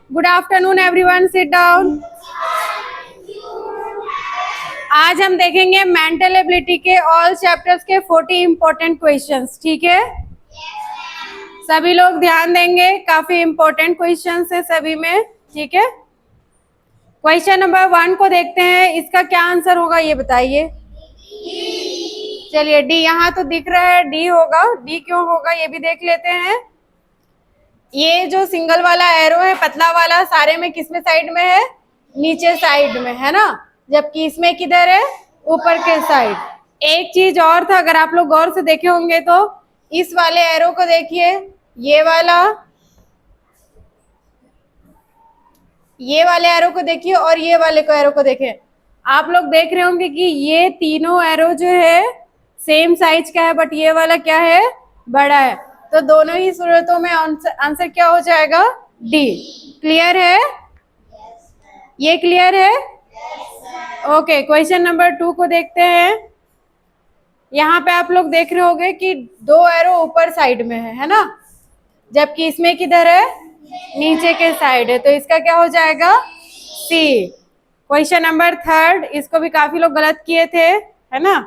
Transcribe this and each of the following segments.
Good afternoon everyone, sit down. आज हम देखेंगे मेंटल एबिलिटी के ऑल चैप्टर्स के 40 इंपॉर्टेंट क्वेश्चंस। ठीक है, सभी लोग ध्यान देंगे, काफी इंपॉर्टेंट क्वेश्चंस है सभी में। ठीक है, क्वेश्चन नंबर 1 को देखते हैं, इसका क्या आंसर होगा ये बताइए। चलिए डी, यहाँ तो दिख रहा है डी होगा। डी क्यों होगा ये भी देख लेते हैं। ये जो सिंगल वाला एरो है पतला वाला, सारे में किसमें साइड में है? नीचे साइड में है ना, जबकि इसमें किधर है? ऊपर के साइड। एक चीज और था, अगर आप लोग गौर से देखे होंगे तो इस वाले एरो को देखिए, ये वाले एरो को देखिए और ये वाले को एरो को देखिए। आप लोग देख रहे होंगे कि ये तीनों एरो जो है सेम साइज का है, बट ये वाला क्या है? बड़ा है। तो दोनों ही सूरतों में आंसर क्या हो जाएगा? डी। क्लियर है? ये क्लियर है? ओके, क्वेश्चन नंबर 2 को देखते हैं। यहाँ पे आप लोग देख रहे होंगे कि दो एरो ऊपर साइड में है ना, जबकि इसमें किधर है? नीचे के साइड है। तो इसका क्या हो जाएगा? सी। क्वेश्चन नंबर 3, इसको भी काफी लोग गलत किए थे, है ना।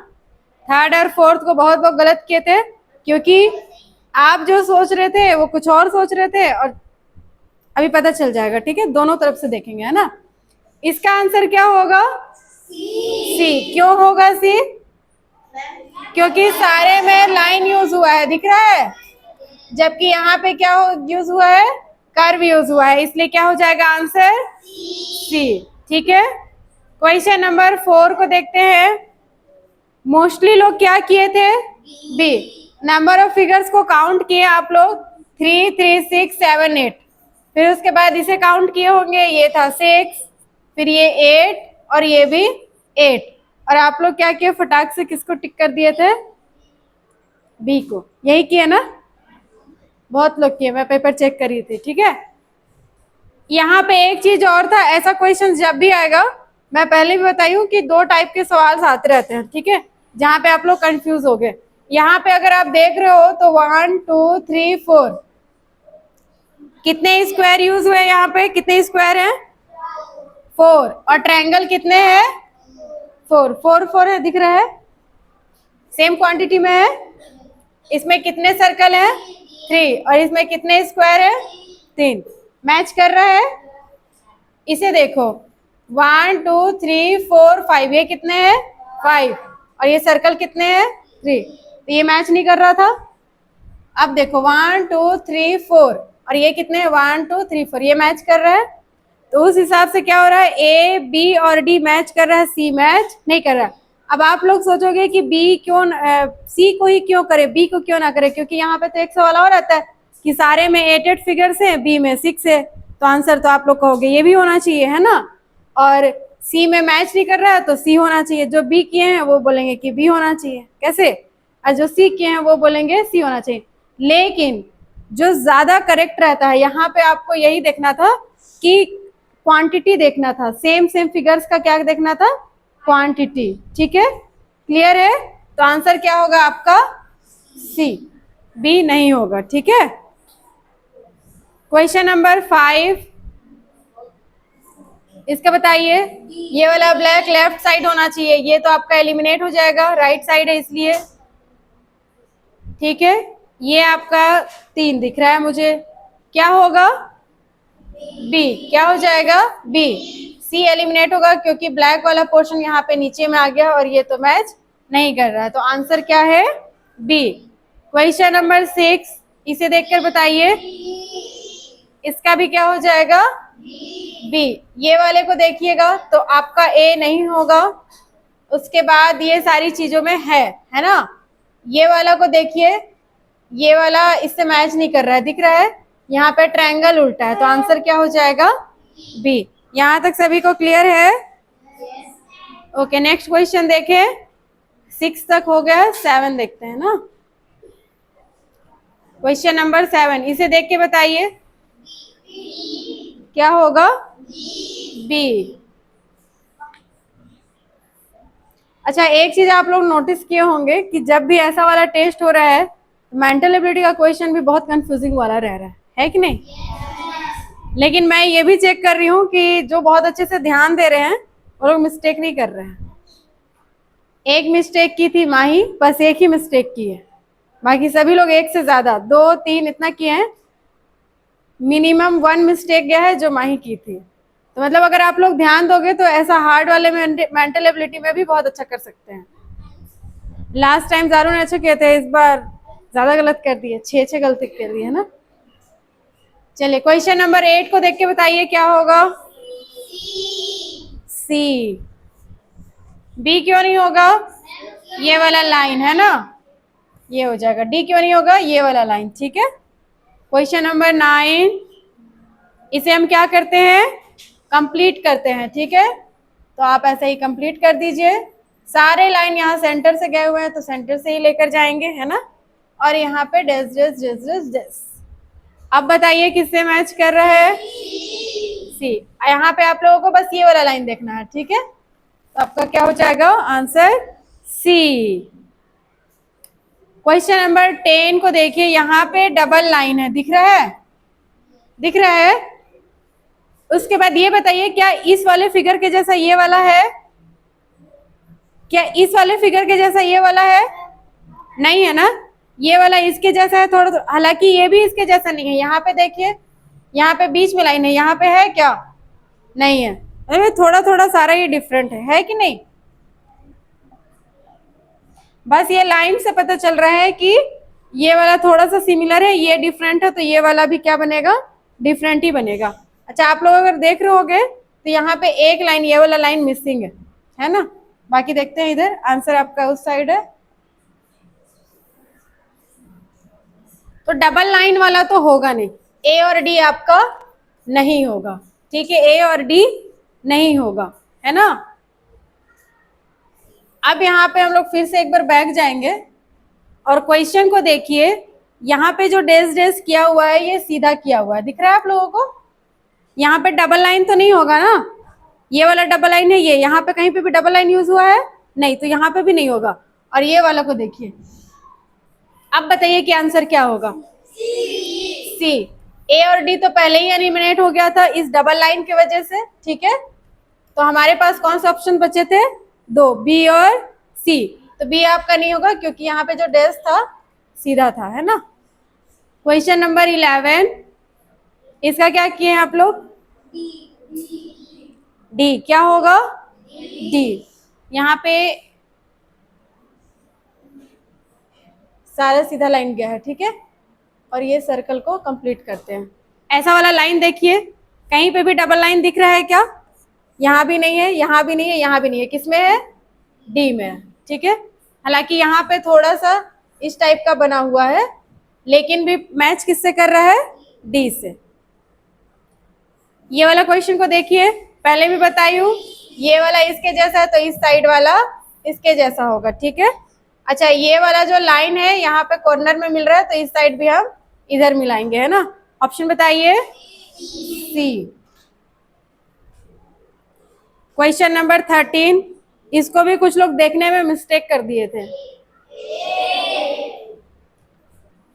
3rd और 4th को बहुत लोग गलत किए थे, क्योंकि आप जो सोच रहे थे वो कुछ और सोच रहे थे, और अभी पता चल जाएगा। ठीक है, दोनों तरफ से देखेंगे, है ना। इसका आंसर क्या होगा? सी। क्यों होगा सी? क्योंकि सारे में लाइन यूज हुआ है, दिख रहा है, जबकि यहाँ पे क्या यूज हुआ है? कर्व यूज हुआ है, इसलिए क्या हो जाएगा आंसर? सी। ठीक है, क्वेश्चन नंबर 4 को देखते हैं। मोस्टली लोग क्या किए थे? बी। नंबर ऑफ फिगर्स को काउंट किए आप लोग, 3, 3, 6, 7, 8। फिर उसके बाद इसे काउंट किए होंगे, ये था 6, फिर ये 8 और ये भी 8। और आप लोग क्या किए? फटाक से किसको टिक कर दिए थे? बी को। यही किए ना? बहुत लोग किए, मैं पेपर चेक कर रही थी। ठीक है, यहाँ पे एक चीज और था, ऐसा क्वेश्चन जब भी आएगा, मैं पहले भी बताई हूँ कि 2 टाइप के सवाल आते रहते हैं। ठीक है, जहाँ पे आप लोग कंफ्यूज हो गए। यहाँ पे अगर आप देख रहे हो तो 1, 2, 3, 4 कितने स्क्वायर यूज हुए? यहाँ पे कितने स्क्वायर हैं? 4। और ट्रायंगल कितने हैं? 4, 4, 4 है, दिख रहा है, सेम क्वांटिटी में है। इसमें कितने सर्कल हैं? 3। और इसमें कितने स्क्वायर है? 3। मैच कर रहा है। इसे देखो, 1, 2, 3, 4, 5, ये कितने हैं? 5। और ये सर्कल कितने हैं? 3। तो ये मैच नहीं कर रहा था। अब देखो 1, 2, 3, 4 और ये कितने हैं? 1, 2, 3, 4, ये मैच कर रहा है। तो उस हिसाब से क्या हो रहा है? ए, बी और डी मैच कर रहा है, सी मैच नहीं कर रहा। अब आप लोग सोचोगे कि बी क्यों, सी को ही क्यों करे, बी को क्यों ना करे? क्योंकि यहाँ पे तो एक सवाल और आता है कि सारे में 8 फिगर्स हैं, बी में 6 है, तो आंसर तो आप लोग कहोगे ये भी होना चाहिए, है ना। और सी में मैच नहीं कर रहा है तो सी होना चाहिए। जो बी किए हैं वो बोलेंगे कि बी होना चाहिए, कैसे? और जो सी किए हैं वो बोलेंगे सी होना चाहिए। लेकिन जो ज्यादा करेक्ट रहता है, यहाँ पे आपको यही देखना था कि क्वांटिटी देखना था, सेम फिगर्स का क्या देखना था? क्वांटिटी। ठीक है, क्लियर है? तो आंसर क्या होगा आपका? सी, बी नहीं होगा। ठीक है, क्वेश्चन नंबर 5, इसका बताइए। ये वाला ब्लैक लेफ्ट साइड होना चाहिए, ये तो आपका एलिमिनेट हो जाएगा, राइट साइड है इसलिए। ठीक है, ये आपका 3 दिख रहा है मुझे, क्या होगा? बी। क्या हो जाएगा? बी। सी एलिमिनेट होगा क्योंकि ब्लैक वाला पोर्शन यहाँ पे नीचे में आ गया और ये तो मैच नहीं कर रहा है, तो आंसर क्या है? बी। क्वेश्चन नंबर 6, इसे देखकर बताइए, इसका भी क्या हो जाएगा? बी। ये वाले को देखिएगा तो आपका ए नहीं होगा, उसके बाद ये सारी चीजों में है ना। ये वाला को देखिए, ये वाला इससे मैच नहीं कर रहा है, दिख रहा है, यहाँ पे ट्रायंगल उल्टा है, तो आंसर क्या हो जाएगा? बी। यहाँ तक सभी को क्लियर है? ओके, नेक्स्ट क्वेश्चन देखें। 6 तक हो गया, 7 देखते हैं ना। क्वेश्चन नंबर 7, इसे देख के बताइए क्या होगा? बी। अच्छा, एक चीज आप लोग नोटिस किए होंगे कि जब भी ऐसा वाला टेस्ट हो रहा है, मेंटल एबिलिटी का क्वेश्चन भी बहुत कंफ्यूजिंग वाला रह रहा है कि नहीं? लेकिन मैं ये भी चेक कर रही हूँ कि जो बहुत अच्छे से ध्यान दे रहे हैं वो लोग मिस्टेक नहीं कर रहे हैं। एक मिस्टेक की थी माही, बस एक ही मिस्टेक की है, बाकी सभी लोग एक से ज्यादा 2 3 इतना किए हैं। मिनिमम 1 मिस्टेक गया है जो माही की थी। तो मतलब अगर आप लोग ध्यान दोगे तो ऐसा हार्ड वाले मेंटल एबिलिटी में भी बहुत अच्छा कर सकते हैं। लास्ट टाइम जारू ने अच्छा किए थे, इस बार ज्यादा गलत कर दिए, 6 गलती कर दी है ना। चलिए क्वेश्चन नंबर 8 को देख के बताइए क्या होगा। सी। बी क्यों नहीं होगा? ये वाला लाइन है ना, ये हो जाएगा। डी क्यों नहीं होगा? ये वाला लाइन। ठीक है, क्वेश्चन नंबर 9, इसे हम क्या करते हैं? कंप्लीट करते हैं। ठीक है, तो आप ऐसे ही कंप्लीट कर दीजिए। सारे लाइन यहाँ सेंटर से गए हुए हैं तो सेंटर से ही लेकर जाएंगे, है ना। और यहाँ पे डेस डेस डेस डेस डेस। अब बताइए किससे मैच कर रहा है? सी। यहाँ पे आप लोगों को बस ये वाला लाइन देखना है। ठीक है, तो आपका क्या हो जाएगा आंसर? सी। क्वेश्चन नंबर 10 को देखिए, यहाँ पे डबल लाइन है, दिख रहा है? दिख रहा है? उसके बाद ये बताइए क्या इस वाले फिगर के जैसा ये वाला है? क्या इस वाले फिगर के जैसा ये वाला है? नहीं है ना। ये वाला इसके जैसा है थोड़ा थोड़ा, हालांकि ये भी इसके जैसा नहीं है। यहाँ पे देखिए, यहाँ पे बीच में लाइन है, यहाँ पे है क्या? नहीं है। अरे थोड़ा थोड़ा सारा ये डिफरेंट है कि नहीं? बस ये लाइन से पता चल रहा है कि ये वाला थोड़ा सा सिमिलर है, ये डिफरेंट है, तो ये वाला भी क्या बनेगा? डिफरेंट ही बनेगा। अच्छा, आप लोग अगर देख रहे होगे तो यहाँ पे एक लाइन, ये वाला लाइन मिसिंग है ना। बाकी देखते हैं, इधर आंसर आपका उस साइड है। तो डबल लाइन वाला तो होगा नहीं, ए और डी आपका नहीं होगा। ठीक है, ए और डी नहीं होगा, है ना। अब यहाँ पे हम लोग फिर से एक बार बैक जाएंगे और क्वेश्चन को देखिए। यहाँ पे जो डेस डेस किया हुआ है ये सीधा किया हुआ है, दिख रहा है आप लोगों को? यहाँ पे डबल लाइन तो नहीं होगा ना, ये वाला डबल लाइन है, ये यहाँ पे कहीं पे भी डबल लाइन यूज हुआ है नहीं, तो यहाँ पे भी नहीं होगा। और ये वाला को देखिए, अब बताइए कि आंसर क्या होगा? सी। ए और डी तो पहले ही एलिमिनेट हो गया था इस डबल लाइन की वजह से। ठीक है, तो हमारे पास कौन से ऑप्शन बचे थे? 2, बी और सी। तो बी आपका नहीं होगा क्योंकि यहाँ पे जो डेस था सीधा था, है ना। क्वेश्चन नंबर 11, इसका क्या किए हैं आप लोग? डी। क्या होगा? डी। यहाँ पे सारा सीधा लाइन गया है। ठीक है, और ये सर्कल को कंप्लीट करते हैं। ऐसा वाला लाइन देखिए, कहीं पे भी डबल लाइन दिख रहा है क्या? यहाँ भी नहीं है, यहाँ भी नहीं है, यहाँ भी नहीं है। किसमें है? डी में है। ठीक है, हालांकि यहाँ पे थोड़ा सा इस टाइप का बना हुआ है, लेकिन भी मैच किससे कर रहा है? डी से। ये वाला क्वेश्चन को देखिए, पहले भी बताई हूँ, ये वाला इसके जैसा है तो इस साइड वाला इसके जैसा होगा। ठीक है, अच्छा ये वाला जो लाइन है यहाँ पे कॉर्नर में मिल रहा है तो इस साइड भी हम इधर मिलाएंगे, है ना। ऑप्शन बताइए। सी। क्वेश्चन नंबर 13, इसको भी कुछ लोग देखने में मिस्टेक कर दिए थे।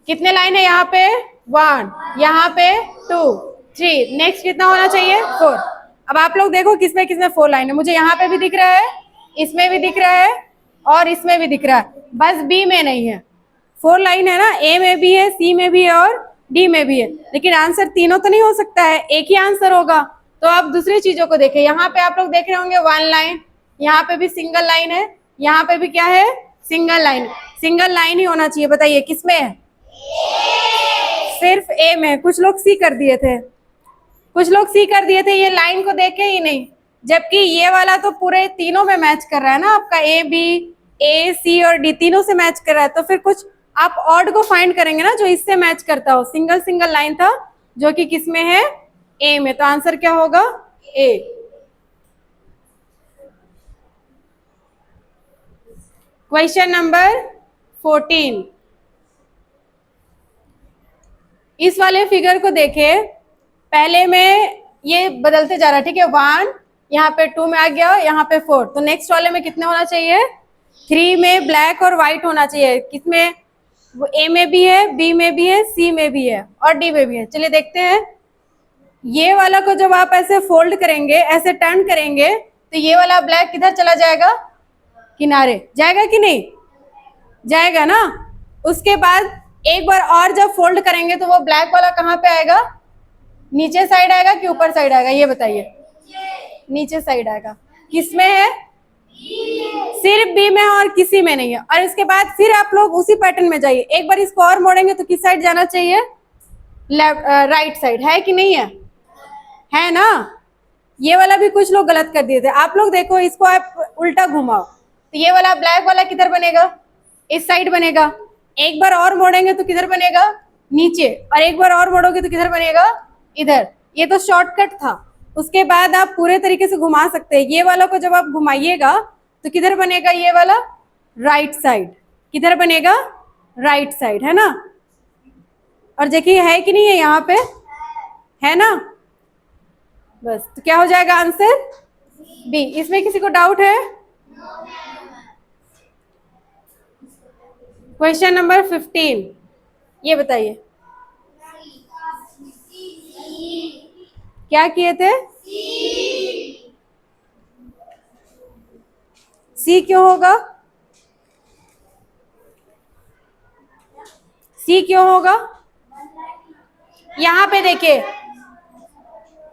कितने लाइन है यहाँ पे? 1, यहाँ पे 2, 3, नेक्स्ट कितना होना चाहिए? 4। अब आप लोग देखो किसमें किसमें 4 लाइन है। मुझे यहाँ पे भी दिख रहा है, इसमें भी दिख रहा है और इसमें भी दिख रहा है, बस बी में नहीं है। 4 लाइन है ना, ए में भी है, सी में भी है और डी में भी है, लेकिन आंसर तीनों तो नहीं हो सकता है, एक ही आंसर होगा। तो आप दूसरी चीजों को देखें। यहाँ पे आप लोग देख रहे होंगे 1 लाइन, यहाँ पे भी सिंगल लाइन है, यहाँ पे भी क्या है? Single line. सिंगल लाइन ही होना चाहिए, बताइए किसमें है? सिर्फ ए में। कुछ लोग सी कर दिए थे, कुछ लोग सी कर दिए थे, ये लाइन को देखे ही नहीं, जबकि ये वाला तो पूरे तीनों में मैच कर रहा है ना आपका। ए बी, ए सी और डी तीनों से मैच कर रहा है, तो फिर कुछ आप ऑड को फाइंड करेंगे ना जो इससे मैच करता हो। सिंगल सिंगल लाइन था जो कि किसमें है? ए में, तो आंसर क्या होगा? ए। क्वेश्चन नंबर 14, इस वाले फिगर को देखें, पहले में ये बदलते जा रहा है। ठीक है, 1 यहाँ पे 2 में आ गया, यहाँ पे 4, तो नेक्स्ट वाले में कितने होना चाहिए? 3 में ब्लैक और व्हाइट होना चाहिए। किसमें? वो ए में भी है, बी में भी है, सी में भी है और डी में भी है। चलिए देखते हैं। ये वाला को जब आप ऐसे फोल्ड करेंगे, ऐसे टर्न करेंगे, तो ये वाला ब्लैक किधर चला जाएगा, किनारे जाएगा कि नहीं जाएगा ना। उसके बाद एक बार और जब फोल्ड करेंगे तो वो ब्लैक वाला कहाँ पे आएगा, नीचे साइड आएगा कि ऊपर साइड आएगा, ये बताइए। नीचे साइड आएगा। किसमें है, सिर्फ बी में और किसी में नहीं है। और इसके बाद फिर आप लोग उसी पैटर्न में जाइए, एक बार इसको और मोड़ेंगे तो किस साइड जाना चाहिए, लेफ्ट राइट साइड, है कि नहीं है ना। ये वाला भी कुछ लोग गलत कर दिए थे। आप लोग देखो, इसको आप उल्टा घुमाओ तो ये वाला ब्लैक वाला किधर बनेगा, इस साइड बनेगा। एक बार और मोड़ेंगे तो किधर बनेगा, नीचे। और एक बार और मोड़ोगे तो किधर बनेगा, इधर। ये तो शॉर्टकट था। उसके बाद आप पूरे तरीके से घुमा सकते हैं। ये वाला को जब आप घुमाइएगा तो किधर बनेगा, ये वाला राइट साइड। किधर बनेगा, राइट साइड, है ना। और देखिए है कि नहीं है, यहाँ पे है ना। बस, तो क्या हो जाएगा आंसर, बी। इसमें किसी को डाउट है। क्वेश्चन नंबर 15, ये बताइए क्या किए थे, सी क्यों होगा, सी क्यों होगा। यहाँ पे देखिए,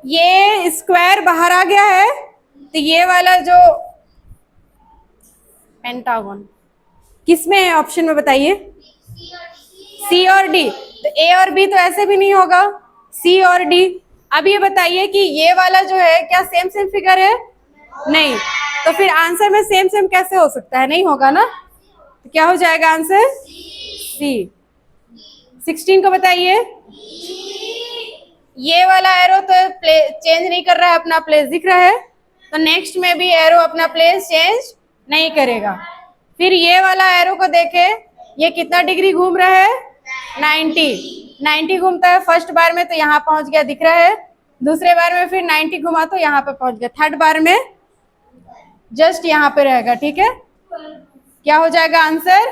ये स्क्वायर बाहर आ गया है, तो ये वाला जो पेंटागन किसमें है, ऑप्शन में बताइए, सी और डी। तो ए और बी तो ऐसे भी नहीं होगा, सी और डी। अब ये बताइए कि ये वाला जो है क्या सेम सेम फिगर है, नहीं। तो फिर आंसर में सेम सेम कैसे हो सकता है, नहीं होगा ना। तो क्या हो जाएगा आंसर, सी। 16 को बताइए। ये वाला एरो तो चेंज नहीं कर रहा है, अपना प्लेस दिख रहा है, तो नेक्स्ट में भी एरो अपना प्लेस चेंज नहीं करेगा। फिर ये वाला एरो को देखे, ये कितना डिग्री घूम रहा है, 90 घूमता है। फर्स्ट बार में तो यहाँ पहुंच गया, दिख रहा है। दूसरे बार में फिर 90 घुमा तो यहाँ पे पहुंच गया। थर्ड बार में जस्ट यहाँ पे रहेगा, ठीक है। क्या हो जाएगा आंसर,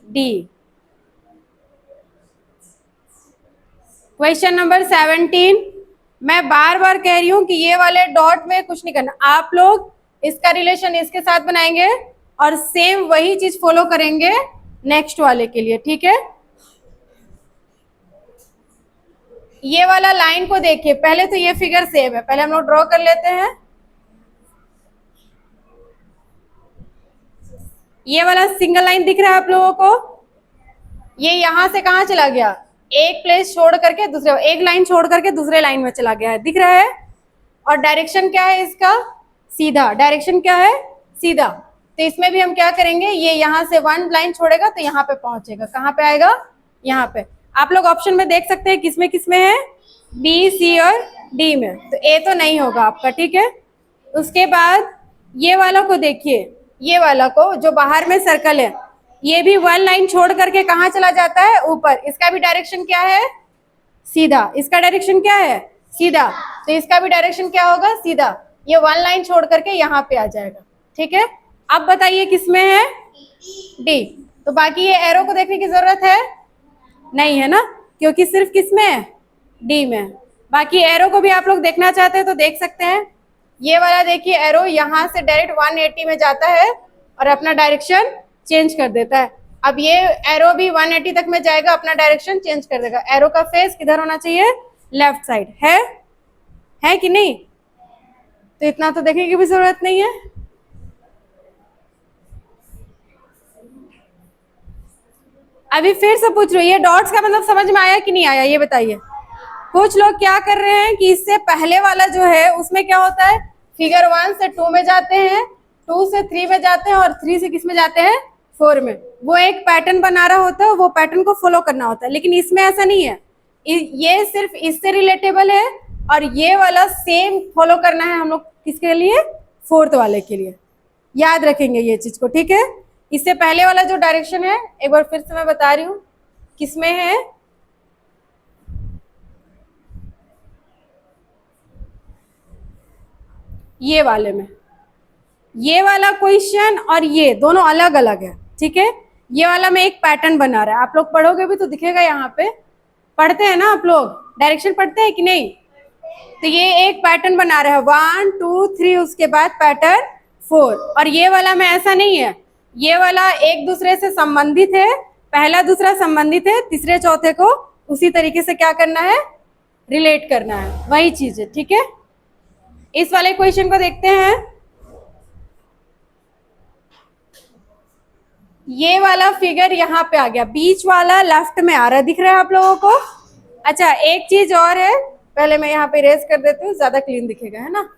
डी। क्वेश्चन नंबर 17, मैं बार बार कह रही हूं कि ये वाले डॉट में कुछ नहीं करना, आप लोग इसका रिलेशन इसके साथ बनाएंगे और सेम वही चीज फॉलो करेंगे नेक्स्ट वाले के लिए, ठीक है। ये वाला लाइन को देखिए, पहले तो ये फिगर सेम है, पहले हम लोग ड्रॉ कर लेते हैं। ये वाला सिंगल लाइन दिख रहा है आप लोगों को, ये यहां से कहां चला गया, एक प्लेस छोड़ करके दूसरे, एक लाइन छोड़ करके दूसरे लाइन में चला गया है, दिख रहा है। और डायरेक्शन क्या है इसका, सीधा। डायरेक्शन क्या है, सीधा। तो इसमें भी हम क्या करेंगे, ये यहाँ से वन लाइन छोड़ेगा तो यहाँ पे पहुंचेगा, कहाँ पे आएगा, यहाँ पे। आप लोग ऑप्शन में देख सकते हैं किसमें किसमें है, बी, सी और डी में। तो ए तो नहीं होगा आपका, ठीक है। उसके बाद ये वाला को देखिए, ये वाला को जो बाहर में सर्कल है, ये भी वन लाइन छोड़ करके कहाँ चला जाता है, ऊपर। इसका भी डायरेक्शन क्या है, सीधा। इसका डायरेक्शन क्या है, सीधा। तो इसका भी डायरेक्शन क्या होगा, सीधा। ये वन लाइन छोड़ करके यहाँ पे आ जाएगा, ठीक है। अब बताइए किसमें है, डी। तो बाकी ये एरो को देखने की जरूरत है नहीं, है ना, क्योंकि सिर्फ किसमें है, डी में। बाकी एरो को भी आप लोग देखना चाहते हैं तो देख सकते हैं। ये वाला देखिए, एरो यहाँ से डायरेक्ट 180 में जाता है और अपना डायरेक्शन चेंज कर देता है। अब ये एरो भी 180 तक में जाएगा, अपना डायरेक्शन चेंज कर देगा। एरो का फेस किधर होना चाहिए, लेफ्ट साइड, है कि नहीं। तो इतना तो देखने की भी जरूरत नहीं है। अभी फिर से पूछ रही हूँ, ये डॉट्स का मतलब समझ में आया कि नहीं आया, ये बताइए। कुछ लोग क्या कर रहे हैं कि इससे पहले वाला जो है उसमें क्या होता है, फिगर 1 से 2 में जाते हैं, 2 से 3 में जाते हैं और 3 से किस में जाते हैं, 4 में। वो एक पैटर्न बना रहा होता है, वो पैटर्न को फॉलो करना होता है। लेकिन इसमें ऐसा नहीं है, ये सिर्फ इससे रिलेटेबल है और ये वाला सेम फॉलो करना है हम लोग किसके लिए, 4th वाले के लिए। याद रखेंगे ये चीज को, ठीक है। इससे पहले वाला जो डायरेक्शन है, एक बार फिर से मैं बता रही हूँ किसमें है, ये वाले में। ये वाला क्वेश्चन और ये दोनों अलग अलग है, ठीक है। ये वाला में एक पैटर्न बना रहा है, आप लोग पढ़ोगे भी तो दिखेगा, यहाँ पे पढ़ते हैं ना आप लोग, डायरेक्शन पढ़ते हैं कि नहीं, तो ये एक पैटर्न बना रहा है 1 2 3, उसके बाद पैटर्न 4। और ये वाला में ऐसा नहीं है, ये वाला एक दूसरे से संबंधित है, पहला दूसरा संबंधित है, तीसरे चौथे को उसी तरीके से क्या करना है, रिलेट करना है, वही चीज है। ठीक है, इस वाले क्वेश्चन को देखते हैं। ये वाला फिगर यहाँ पे आ गया, बीच वाला लेफ्ट में आ रहा है, दिख रहा है आप लोगों को। अच्छा, एक चीज और है, पहले मैं यहाँ पे इरेज कर देती हूँ, ज्यादा क्लीन दिखेगा, है ना।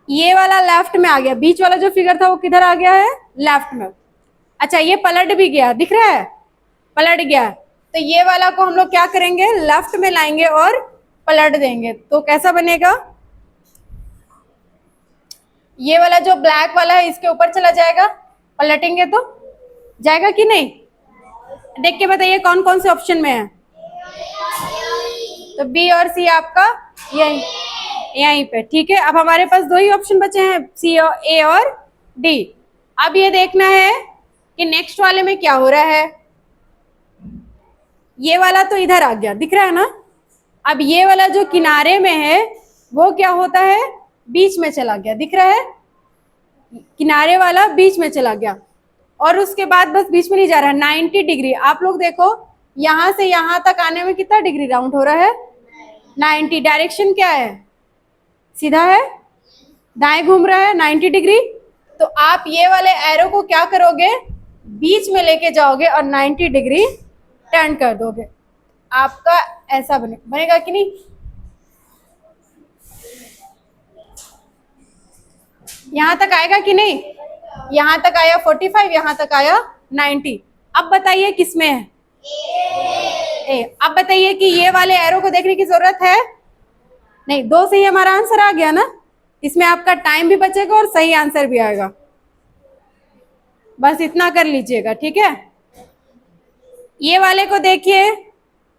ये वाला लेफ्ट में आ गया, बीच वाला जो फिगर था वो किधर आ गया है, लेफ्ट में। अच्छा, ये पलट भी गया, दिख रहा है, पलट गया। तो ये वाला को हम लोग क्या करेंगे, लेफ्ट में लाएंगे और पलट देंगे, तो कैसा बनेगा, ये वाला जो ब्लैक वाला है इसके ऊपर चला जाएगा, पलटेंगे तो जाएगा कि नहीं। देख के बताइए कौन कौन से ऑप्शन में है। तो बी और सी आपका यहीं पे। ठीक है, अब हमारे पास दो ही ऑप्शन बचे हैं, सी और ए और डी। अब ये देखना है कि नेक्स्ट वाले में क्या हो रहा है। ये वाला तो इधर आ गया, दिख रहा है ना। अब ये वाला जो किनारे में है वो क्या होता है, बीच में चला गया, दिख रहा है, किनारे वाला बीच में चला गया। और उसके बाद बस बीच में नहीं जा रहा है, 90 डिग्री। आप लोग देखो, यहां से यहां तक आने में कितना डिग्री राउंड हो रहा है, 90। डायरेक्शन क्या है, सीधा है, दाएं घूम रहा है 90 डिग्री। तो आप ये वाले एरो को क्या करोगे, बीच में लेके जाओगे और 90 डिग्री टर्न कर दोगे, आपका ऐसा बनेगा कि नहीं। यहां तक आएगा कि नहीं, यहां तक आया 45, यहां तक आया 90। अब बताइए किसमें है, ए। अब बताइए कि ये वाले एरो को देखने की जरूरत है नहीं, दो से ही हमारा आंसर आ गया ना। इसमें आपका टाइम भी बचेगा और सही आंसर भी आएगा, बस इतना कर लीजिएगा। ठीक है, ये वाले को देखिए,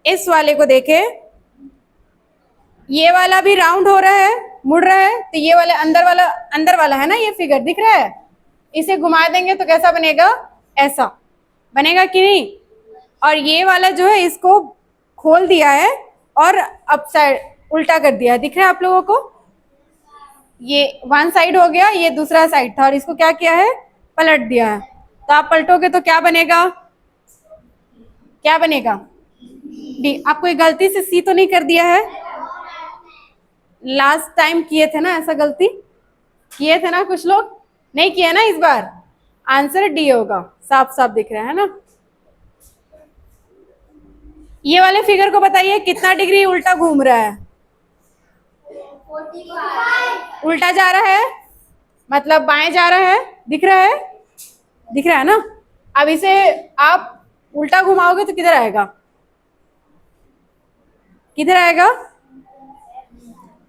इस वाले को देखिए, ये वाला भी राउंड हो रहा है, मुड़ रहा है। तो ये वाला अंदर वाला है ना, ये फिगर दिख रहा है, इसे घुमा देंगे तो कैसा बनेगा, ऐसा बनेगा कि नहीं। और ये वाला जो है इसको खोल दिया है और अप साइड उल्टा कर दिया है, दिख रहा है आप लोगों को। ये वन साइड हो गया, ये दूसरा साइड था, और इसको क्या किया है, पलट दिया है। तो आप पलटोगे तो क्या बनेगा, क्या बनेगा, डी। आपको एक गलती से सी तो नहीं कर दिया है, लास्ट टाइम किए थे ना ऐसा, गलती किए थे ना कुछ लोग, नहीं किया ना इस बार। आंसर डी होगा, साफ साफ दिख रहा है ना। ये वाले फिगर को बताइए कितना डिग्री उल्टा घूम रहा है, 45। उल्टा जा रहा है मतलब बाएं जा रहा है, दिख रहा है, दिख रहा है ना। अब इसे आप उल्टा घुमाओगे तो किधर आएगा, किधर आएगा,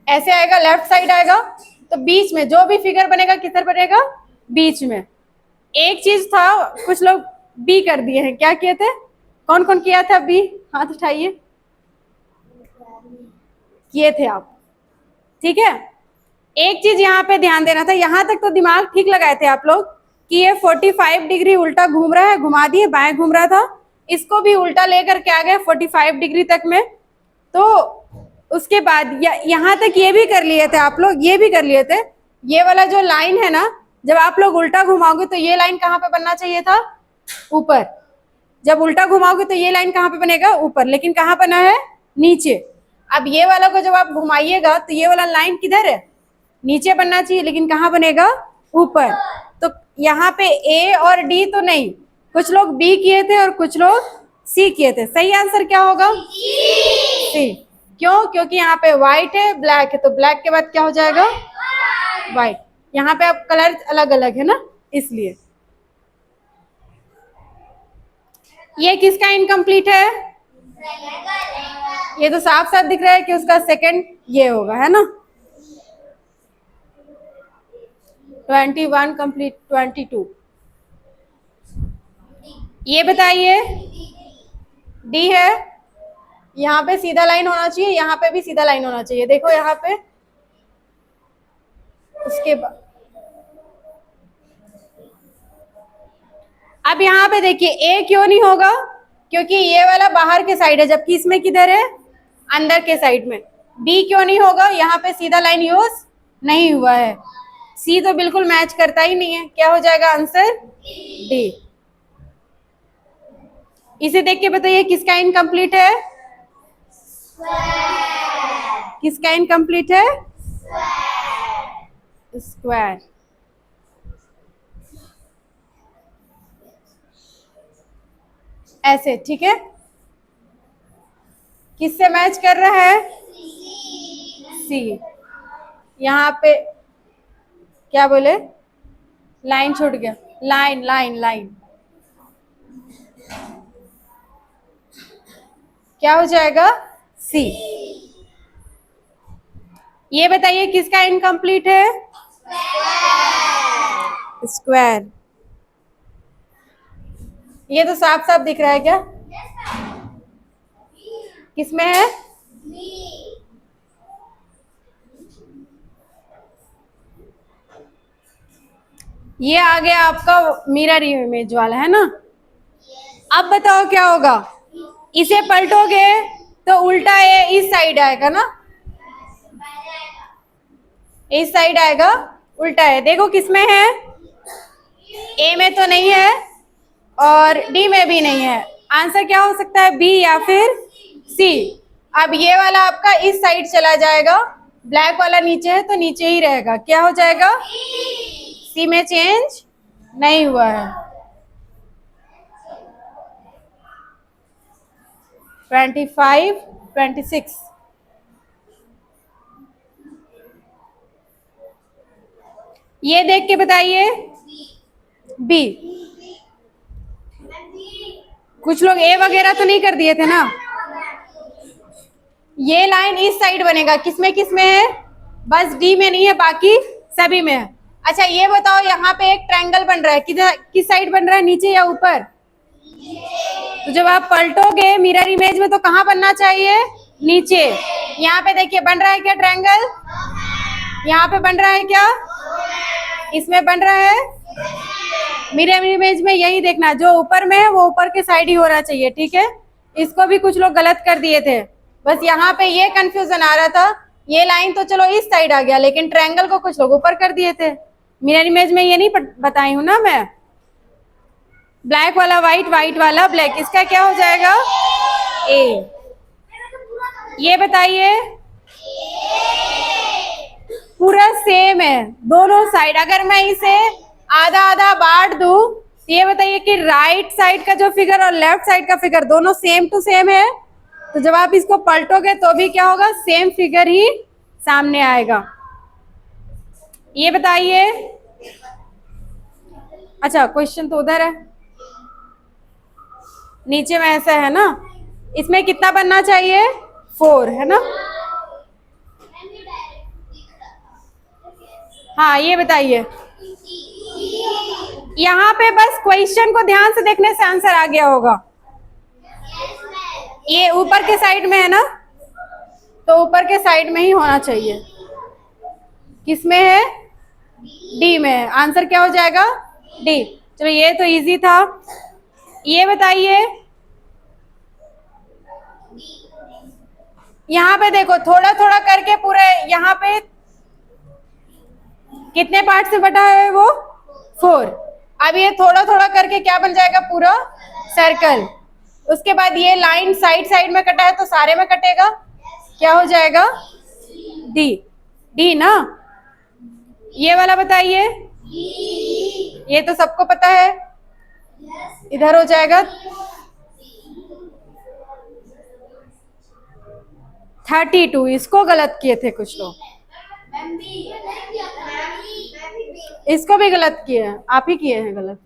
ऐसे आएगा, लेफ्ट साइड आएगा। तो बीच में जो भी फिगर बनेगा किधर बनेगा, बीच में। एक चीज था, कुछ लोग बी कर दिए हैं, क्या किए थे, कौन कौन किया था बी, हाथ उठाइए, किए थे आप। ठीक है, एक चीज यहाँ पे ध्यान देना था, यहां तक तो दिमाग ठीक लगाए थे आप लोग कि ये 45 डिग्री उल्टा घूम रहा है, घुमा दिए, बाएं घूम रहा था, इसको भी उल्टा लेकर के आ गए 45 डिग्री तक में। तो उसके बाद यहाँ तक ये भी कर लिए थे आप लोग, ये भी कर लिए थे। ये वाला जो लाइन है ना, जब आप लोग उल्टा घुमाओगे तो ये लाइन कहाँ पे बनना चाहिए था, ऊपर। जब उल्टा घुमाओगे तो ये लाइन कहाँ पे बनेगा, ऊपर, लेकिन कहाँ बना है, नीचे। अब ये वाला को जब आप घुमाइएगा तो ये वाला लाइन किधर है, नीचे बनना चाहिए, लेकिन कहाँ बनेगा, ऊपर। तो यहाँ पे ए और डी तो नहीं, कुछ लोग बी किए थे और कुछ लोग सी किए थे। सही आंसर क्या होगा, सी। क्यों, क्योंकि यहाँ पे व्हाइट है, ब्लैक है, तो ब्लैक के बाद क्या हो जाएगा, व्हाइट। यहाँ पे अब कलर अलग अलग है ना, इसलिए। ये किसका इनकम्प्लीट है, ये तो साफ साफ दिख रहा है कि उसका सेकंड ये होगा, है ना। 21 कंप्लीट, 22। ये बताइए, डी है, यहाँ पे सीधा लाइन होना चाहिए, यहाँ पे भी सीधा लाइन होना चाहिए, देखो यहाँ पे। उसके बाद अब यहाँ पे देखिए ए क्यों नहीं होगा, क्योंकि ये वाला बाहर के साइड है, जबकि इसमें किधर है, अंदर के साइड में। बी क्यों नहीं होगा, यहाँ पे सीधा लाइन यूज नहीं हुआ है। सी तो बिल्कुल मैच करता ही नहीं है, क्या हो जाएगा आंसर, डी। इसे देख के बताइए किसका इनकम्प्लीट है, किसका इनकम्प्लीट है, स्क्वायर। ऐसे, ठीक है। किससे मैच कर रहा है, सी। यहाँ पे क्या बोले, लाइन छूट गया, लाइन लाइन लाइन, क्या हो जाएगा, सी। ये बताइए किसका इनकम्प्लीट है, स्क्वायर। ये तो साफ साफ दिख रहा है क्या, किसमें है, ये आ गया आपका मिरर इमेज वाला, है ना। अब बताओ क्या होगा, इसे पलटोगे तो उल्टा ए इस साइड आएगा ना, इस साइड आएगा, उल्टा है। देखो किसमें है, ए में तो नहीं है और डी में भी नहीं है। आंसर क्या हो सकता है, बी या फिर सी। अब ये वाला आपका इस साइड चला जाएगा, ब्लैक वाला नीचे है तो नीचे ही रहेगा, क्या हो जाएगा, सी में चेंज नहीं हुआ है। 25, 26। ये देख के बताइए, बी। कुछ लोग ए वगैरह तो नहीं कर दिए थे ना। ये लाइन इस साइड बनेगा, किसमें किसमें है, बस डी में नहीं है, बाकी सभी में है। अच्छा ये बताओ, यहाँ पे एक ट्रायंगल बन रहा है, किधर, किस साइड बन रहा है, नीचे या ऊपर। तो जब आप पलटोगे मिरर इमेज में तो कहाँ बनना चाहिए, नीचे। यहाँ पे देखिए बन रहा है क्या ट्रायंगल, यहाँ पे बन रहा है क्या, इसमें बन रहा है। मिरर इमेज में यही देखना, जो ऊपर में है वो ऊपर के साइड ही होना चाहिए, ठीक है। इसको भी कुछ लोग गलत कर दिए थे, बस यहाँ पे ये कंफ्यूजन आ रहा था। ये लाइन तो चलो इस साइड आ गया, लेकिन ट्रायंगल को कुछ लोग ऊपर कर दिए थे। मिरर इमेज में ये नहीं बताई हूं ना मैं, ब्लैक वाला व्हाइट, व्हाइट वाला ब्लैक, इसका क्या हो जाएगा, ए। ये बताइए, पूरा सेम है दोनों साइड। अगर मैं इसे आधा आधा बांट दूं, ये बताइए कि राइट साइड का जो फिगर और लेफ्ट साइड का फिगर दोनों सेम टू सेम है, तो जब आप इसको पलटोगे तो भी क्या होगा, सेम फिगर ही सामने आएगा। ये बताइए, अच्छा क्वेश्चन तो उधर है, नीचे में ऐसा है ना, इसमें कितना बनना चाहिए, 4, है ना। हाँ ये बताइए, यहाँ पे बस क्वेश्चन को ध्यान से देखने से आंसर आ गया होगा। ये ऊपर के साइड में है ना, तो ऊपर के साइड में ही होना चाहिए। किसमें है, डी में है, आंसर क्या हो जाएगा, डी। चलो ये तो इजी था। ये बताइए, यहाँ पे देखो थोड़ा थोड़ा करके पूरे, यहाँ पे कितने पार्ट से बटा है वो, 4। अब ये थोड़ा थोड़ा करके क्या बन जाएगा, पूरा सर्कल। उसके बाद ये लाइन साइड साइड में कटा है तो सारे में कटेगा, क्या हो जाएगा, डी। डी ना। ये वाला बताइए, ये तो सबको पता है, इधर हो जाएगा 32। इसको गलत किए थे कुछ लोग, इसको भी गलत किए हैं, आप ही किए हैं गलत।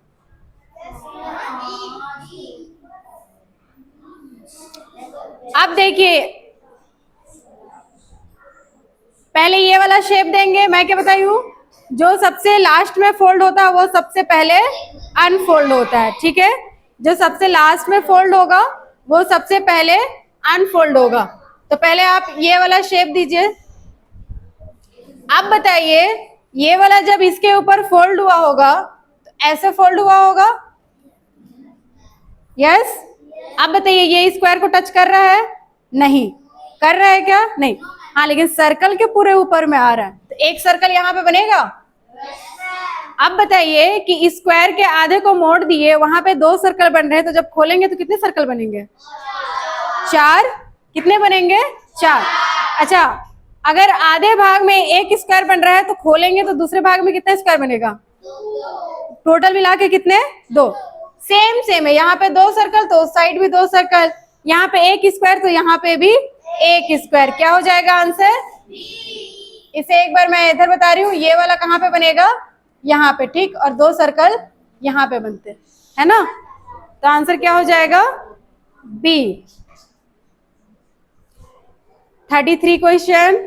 अब देखिए, पहले ये वाला शेप देंगे, मैं क्या बताई हूँ, जो सबसे लास्ट में फोल्ड होता है वो सबसे पहले अनफोल्ड होता है, ठीक है। जो सबसे लास्ट में फोल्ड होगा वो सबसे पहले अनफोल्ड होगा। तो पहले आप ये वाला शेप दीजिए। अब बताइए, ये वाला जब इसके ऊपर फोल्ड हुआ होगा तो ऐसे फोल्ड हुआ होगा, यस। अब बताइए ये स्क्वायर को टच कर रहा है? नहीं। कर रहा है क्या? नहीं। हाँ, लेकिन सर्कल के पूरे ऊपर में आ रहा है, तो एक सर्कल यहाँ पे बनेगा। अब बताइए कि स्क्वायर के आधे को मोड़ दिए, वहां पे 2 सर्कल बन रहे हैं, तो जब खोलेंगे तो कितने सर्कल बनेंगे? 4। कितने बनेंगे? 4। अच्छा, अगर आधे भाग में एक स्क्वायर बन रहा है तो खोलेंगे तो दूसरे भाग में कितना स्क्वायर बनेगा? टोटल मिला के कितने? 2। सेम सेम है, यहाँ पे 2 सर्कल तो उस साइड भी 2 सर्कल, यहाँ पे एक स्क्वायर तो यहाँ पे भी एक स्क्वायर। क्या हो जाएगा आंसर? इसे एक बार मैं इधर बता रही हूँ, ये वाला कहाँ पे बनेगा? यहाँ पे, ठीक, और 2 सर्कल यहाँ पे बनते हैं, है ना? तो आंसर क्या हो जाएगा? बी। 33 क्वेश्चन,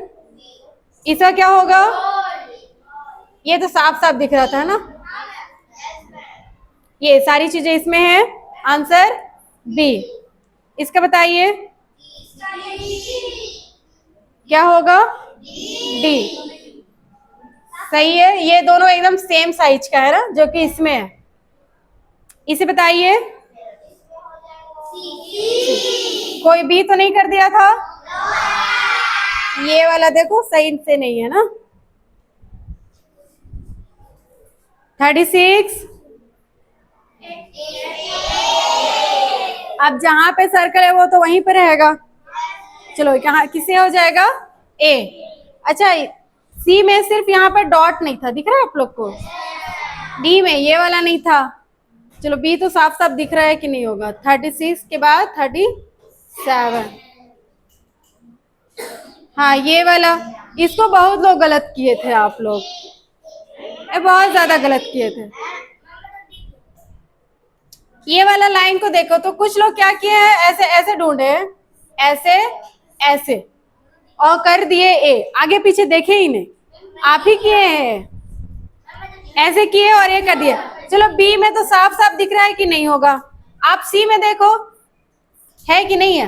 इसका क्या होगा? ये तो साफ साफ दिख रहा था ना, ये सारी चीजें इसमें है, आंसर बी। इसका बताइए क्या होगा? डी। सही है, ये दोनों एकदम सेम साइज का है ना, जो कि इसमें है। इसे बताइए, कोई बी तो नहीं कर दिया था? ये वाला देखो सही से नहीं है ना। 36। अब जहां पे सर्कल है वो तो वहीं पे रहेगा। चलो, कहाँ किससे हो जाएगा? ए। अच्छा, सी में सिर्फ यहाँ पर डॉट नहीं था, दिख रहा है आप लोग को? डी में ये वाला नहीं था। चलो, बी तो साफ साफ दिख रहा है कि नहीं होगा। 36 के बाद 37। हाँ, ये वाला, इसको बहुत लोग गलत किए थे आप लोग, बहुत ज्यादा गलत किए थे। ये वाला लाइन को देखो तो कुछ लोग क्या किए हैं, ऐसे ऐसे ढूंढे, ऐसे ऐसे, और कर दिए ए, आगे पीछे देखे ही नहीं, आप ही किए हैं, ऐसे किए और ये कर दिए। चलो, बी में तो साफ साफ दिख रहा है कि नहीं होगा। आप सी में देखो, है कि नहीं है?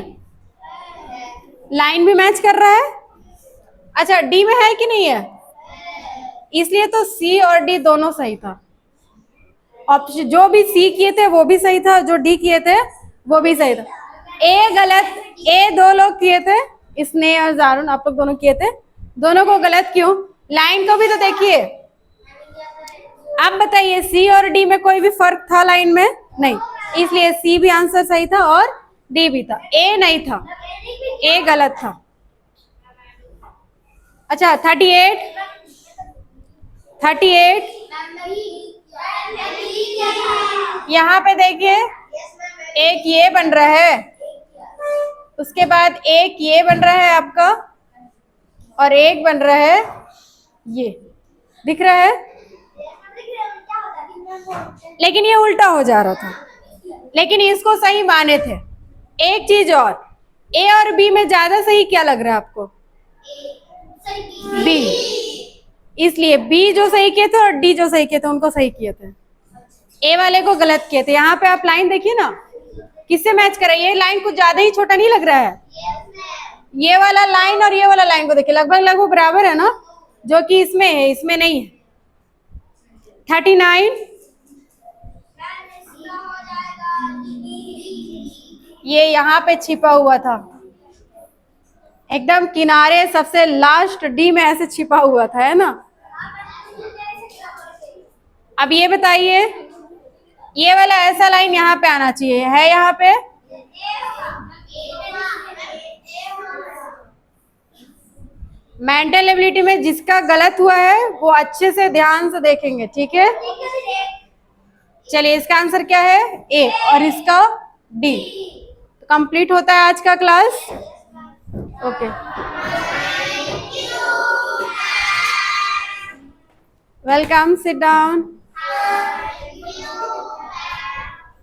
लाइन भी मैच कर रहा है। अच्छा, डी में है कि नहीं है? इसलिए तो सी और डी दोनों सही था। ऑप्शन जो भी सी किए थे वो भी सही था, जो डी किए थे वो भी सही था। ए गलत, ए 2 लोग किए थे, स्नेह और जारून, आप लोग दोनों किए थे। दोनों को गलत क्यों? लाइन को भी तो देखिए। अब बताइए, सी और डी में कोई भी फर्क था लाइन में? नहीं, इसलिए सी भी आंसर सही था और डी भी था, ए नहीं था, ए गलत था। अच्छा, 38। यहाँ पे देखिए, एक ये बन रहा है, उसके बाद एक ये बन रहा है आपका, और एक बन रहा है ये, दिख रहा है? लेकिन ये उल्टा हो जा रहा था, लेकिन इसको सही माने थे। एक चीज और, ए और बी में ज्यादा सही क्या लग रहा है आपको? बी। इसलिए बी जो सही किए थे और डी जो सही किए थे उनको सही किए थे, ए वाले को गलत किए थे। यहाँ पे आप लाइन देखिए ना, किससे मैच कर रहा है? ये लाइन कुछ ज्यादा ही छोटा नहीं लग रहा है? ये वाला लाइन और ये वाला लाइन को देखिए, लगभग लगभग बराबर है ना, जो कि इसमें है, इसमें नहीं है। 39। ये यहाँ पे छिपा हुआ था, एकदम किनारे सबसे लास्ट डी में ऐसे छिपा हुआ था, है ना? अब ये बताइए, ये वाला ऐसा लाइन यहाँ पे आना चाहिए, है यहाँ पे? मेंटल एबिलिटी में जिसका गलत हुआ है वो अच्छे से ध्यान से देखेंगे, ठीक है? चलिए, इसका आंसर क्या है? ए, और इसका डी। तो कंप्लीट होता है आज का class. Okay, welcome, sit down.